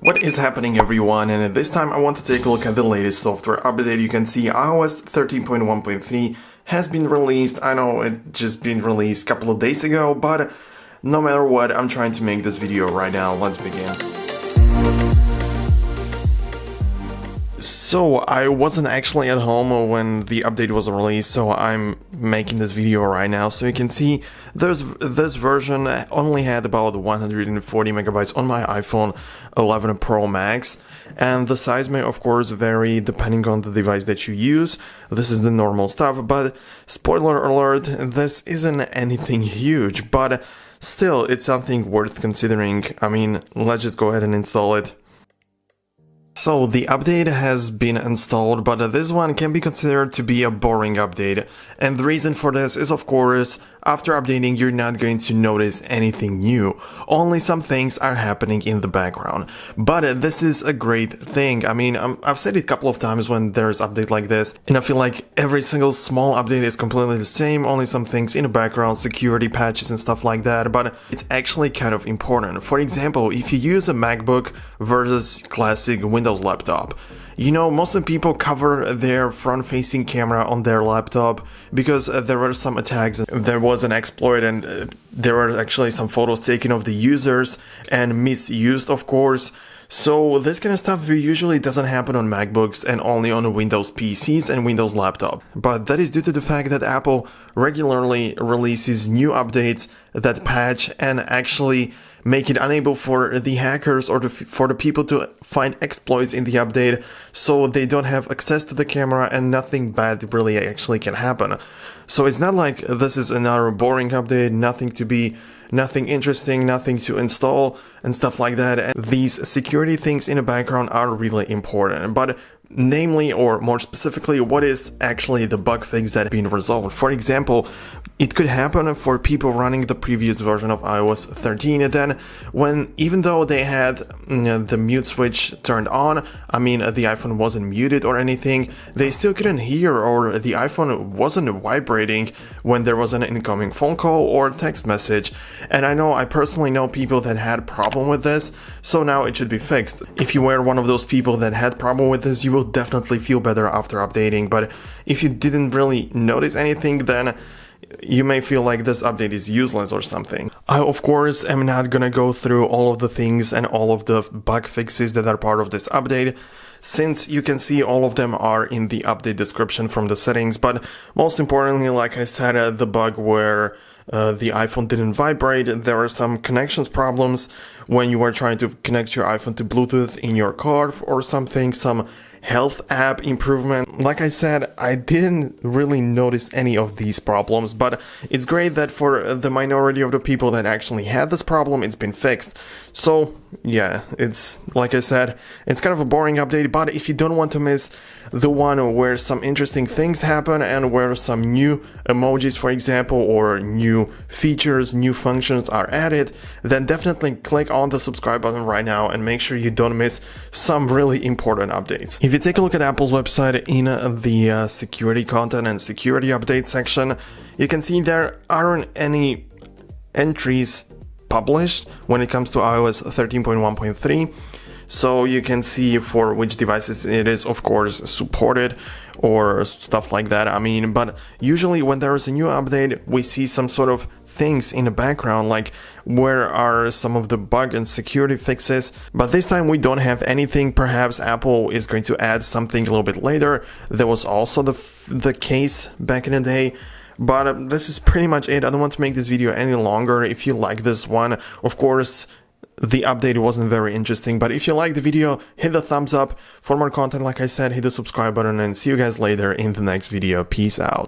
What is happening, everyone? And this time I want to take a look at the latest software update. You can see iOS 13.1.3 has been released. I know it just been released a couple of days ago, but no matter what, I'm trying to make this video right now. Let's begin. So I wasn't actually at home when the update was released, so I'm making this video right now. So you can see this version only had about 140 megabytes on my iPhone 11 Pro Max, and the size may of course vary depending on the device that you use. This is the normal stuff, but spoiler alert, this isn't anything huge, but still it's something worth considering. I mean, let's just go ahead and install it. So the update has been installed, but this one can be considered to be a boring update. And the reason for this is, of course, after updating you're not going to notice anything new. Only some things are happening in the background. But this is a great thing. I mean, I've said it a couple of times when there's update like this, and I feel like every single small update is completely the same, only some things in the background, security patches and stuff like that, but it's actually kind of important. For example, if you use a MacBook versus classic Windows laptop. You know, most of the people cover their front-facing camera on their laptop because there were some attacks, there was an exploit, and there were actually some photos taken of the users and misused, of course. So this kind of stuff usually doesn't happen on MacBooks and only on Windows PCs and Windows laptop. But that is due to the fact that Apple regularly releases new updates that patch and actually make it unable for the hackers or for the people to find exploits in the update, so they don't have access to the camera and nothing bad really actually can happen. So it's not like this is another boring update, nothing interesting, nothing to install and stuff like that. And these security things in the background are really important. But namely, or more specifically, what is actually the bug fix that has been resolved? For example, it could happen for people running the previous version of iOS 13, and then even though they had the mute switch turned on, I mean the iPhone wasn't muted or anything, they still couldn't hear, or the iPhone wasn't vibrating when there was an incoming phone call or text message. And I personally know people that had problem with this, so now it should be fixed. If you were one of those people that had problem with this, you will definitely feel better after updating. But if you didn't really notice anything, then you may feel like this update is useless or something. I, of course, am not gonna go through all of the things and all of the bug fixes that are part of this update, since you can see all of them are in the update description from the settings. But most importantly, like I said, the bug where the iPhone didn't vibrate, there were some connections problems when you were trying to connect your iPhone to Bluetooth in your car or something, some health app improvement. Like I said, I didn't really notice any of these problems, but it's great that for the minority of the people that actually had this problem, it's been fixed. So yeah, it's, like I said, it's kind of a boring update, but if you don't want to miss the one where some interesting things happen and where some new emojis, for example, or new features, new functions are added, then definitely click on the subscribe button right now and make sure you don't miss some really important updates. If you take a look at Apple's website in the security content and security update section, you can see there aren't any entries published when it comes to iOS 13.1.3. So you can see for which devices it is, of course, supported or stuff like that. I mean, but usually when there is a new update, we see some sort of things in the background, like where are some of the bug and security fixes. But this time we don't have anything. Perhaps Apple is going to add something a little bit later. There was also the case back in the day. But this is pretty much it. I don't want to make this video any longer. If you like this one, of course, the update wasn't very interesting, but if you like the video, hit the thumbs up. For more content, like I said, hit the subscribe button, and see you guys later in the next video. Peace out.